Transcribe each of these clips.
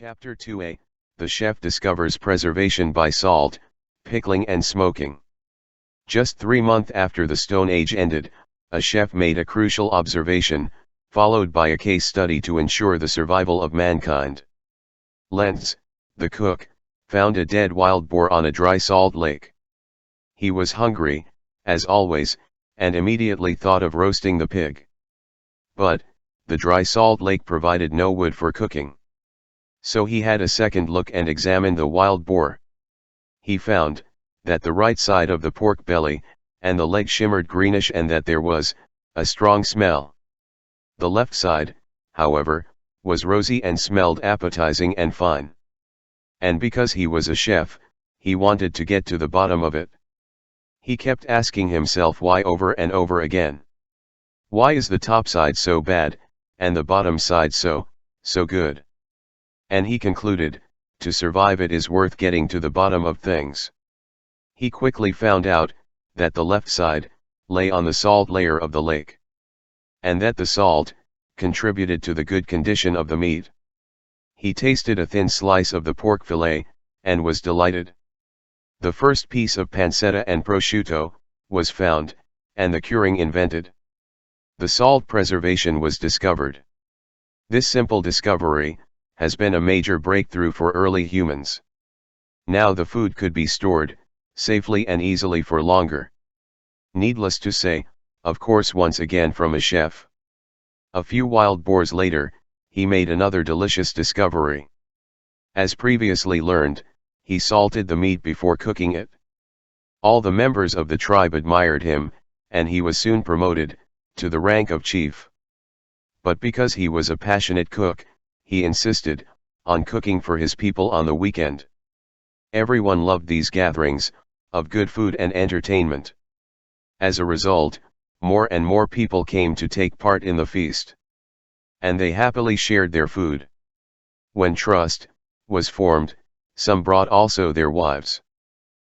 Chapter 2a, The chef discovers preservation by salt, pickling and smoking. Just 3 months after the Stone Age ended, a chef made a crucial observation, followed by a case study to ensure the survival of mankind. Lenz, the cook, found a dead wild boar on a dry salt lake. He was hungry, as always, and immediately thought of roasting the pig. But, the dry salt lake provided no wood for cooking. So he had a second look and examined the wild boar. He found that the right side of the pork belly and the leg shimmered greenish and that there was a strong smell. The left side, however, was rosy and smelled appetizing and fine. And because he was a chef, he wanted to get to the bottom of it. He kept asking himself why over and over again. Why is the top side so bad, and the bottom side so good? And he concluded, to survive it is worth getting to the bottom of things. He quickly found out that the left side lay on the salt layer of the lake, and that the salt contributed to the good condition of the meat. He tasted a thin slice of the pork fillet, and was delighted. The first piece of pancetta and prosciutto was found, and the curing invented. The salt preservation was discovered. This simple discovery has been a major breakthrough for early humans. Now the food could be stored safely and easily for longer. Needless to say, of course, once again from a chef. A few wild boars later, he made another delicious discovery. As previously learned, he salted the meat before cooking it. All the members of the tribe admired him, and he was soon promoted to the rank of chief. But because he was a passionate cook, he insisted on cooking for his people on the weekend. Everyone loved these gatherings of good food and entertainment. As a result, more and more people came to take part in the feast. And they happily shared their food. When trust was formed, some brought also their wives.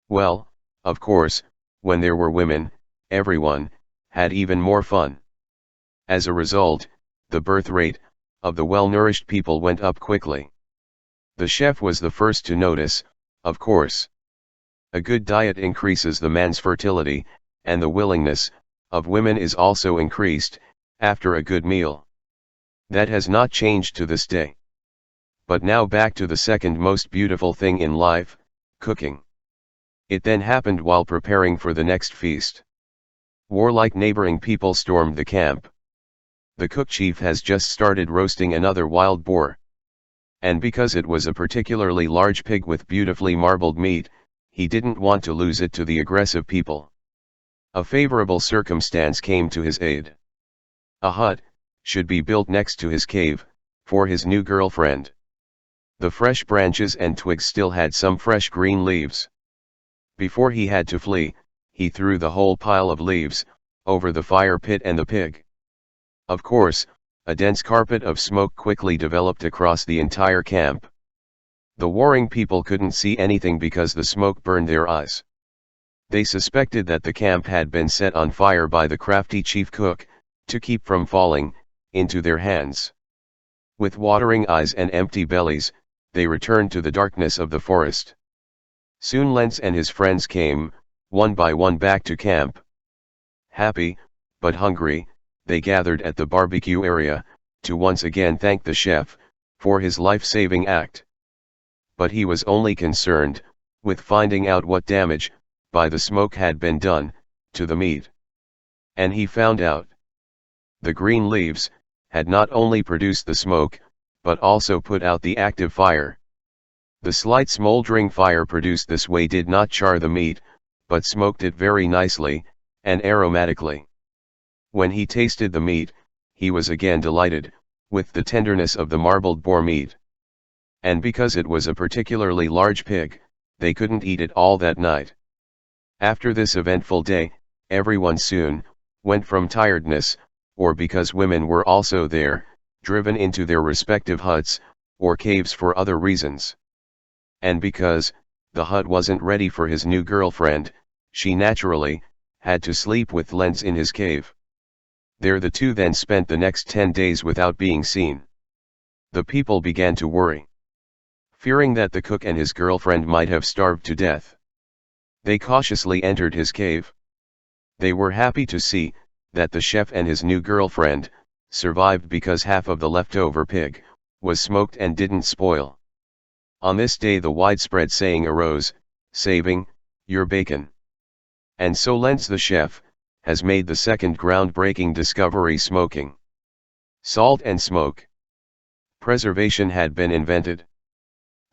Well, of course, when there were women, everyone had even more fun. As a result, the birth rate of the well-nourished people went up quickly. The chef was the first to notice, of course. A good diet increases the man's fertility, and the willingness of women is also increased after a good meal. That has not changed to this day. But now back to the second most beautiful thing in life, cooking. It then happened while preparing for the next feast. Warlike neighboring people stormed the camp. The cook chief has just started roasting another wild boar. And because it was a particularly large pig with beautifully marbled meat, he didn't want to lose it to the aggressive people. A favorable circumstance came to his aid. A hut should be built next to his cave for his new girlfriend. The fresh branches and twigs still had some fresh green leaves. Before he had to flee, he threw the whole pile of leaves over the fire pit and the pig. Of course, a dense carpet of smoke quickly developed across the entire camp. The warring people couldn't see anything because the smoke burned their eyes. They suspected that the camp had been set on fire by the crafty chief cook, to keep from falling into their hands. With watering eyes and empty bellies, they returned to the darkness of the forest. Soon Lenz and his friends came, one by one, back to camp. Happy, but hungry, they gathered at the barbecue area, to once again thank the chef for his life-saving act. But he was only concerned with finding out what damage by the smoke had been done to the meat. And he found out. The green leaves had not only produced the smoke, but also put out the active fire. The slight smoldering fire produced this way did not char the meat, but smoked it very nicely and aromatically. When he tasted the meat, he was again delighted with the tenderness of the marbled boar meat. And because it was a particularly large pig, they couldn't eat it all that night. After this eventful day, everyone soon went from tiredness, or because women were also there, driven into their respective huts or caves for other reasons. And because the hut wasn't ready for his new girlfriend, she naturally had to sleep with Lenz in his cave. There the two then spent the next 10 days without being seen. The people began to worry. Fearing that the cook and his girlfriend might have starved to death, they cautiously entered his cave. They were happy to see that the chef and his new girlfriend survived because half of the leftover pig was smoked and didn't spoil. On this day the widespread saying arose, "Saving your bacon." And so Lenz the chef has made the second groundbreaking discovery: smoking. Salt and smoke. Preservation had been invented.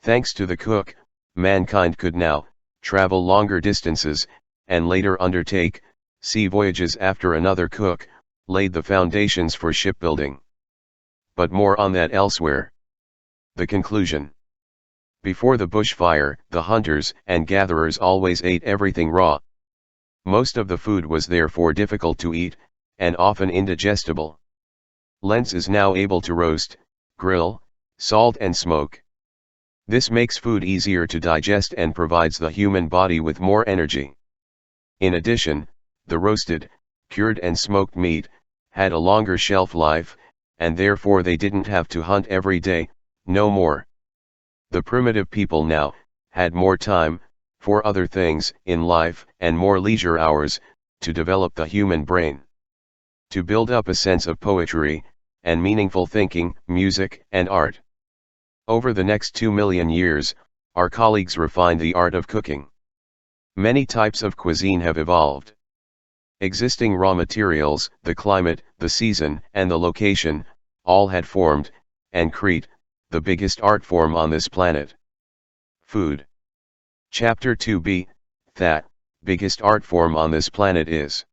Thanks to the cook, mankind could now travel longer distances, and later undertake sea voyages after another cook laid the foundations for shipbuilding. But more on that elsewhere. The conclusion. Before the bushfire, the hunters and gatherers always ate everything raw. Most of the food was therefore difficult to eat, and often indigestible. Lenz is now able to roast, grill, salt and smoke. This makes food easier to digest and provides the human body with more energy. In addition, the roasted, cured and smoked meat had a longer shelf life, and therefore they didn't have to hunt every day, no more. The primitive people now had more time for other things in life and more leisure hours to develop the human brain, to build up a sense of poetry and meaningful thinking, music and art. Over the next 2 million years, our colleagues refined the art of cooking. Many types of cuisine have evolved. Existing raw materials, the climate, the season, and the location, all had formed, and create, the biggest art form on this planet. Food. Chapter 2b, that, biggest art form on this planet is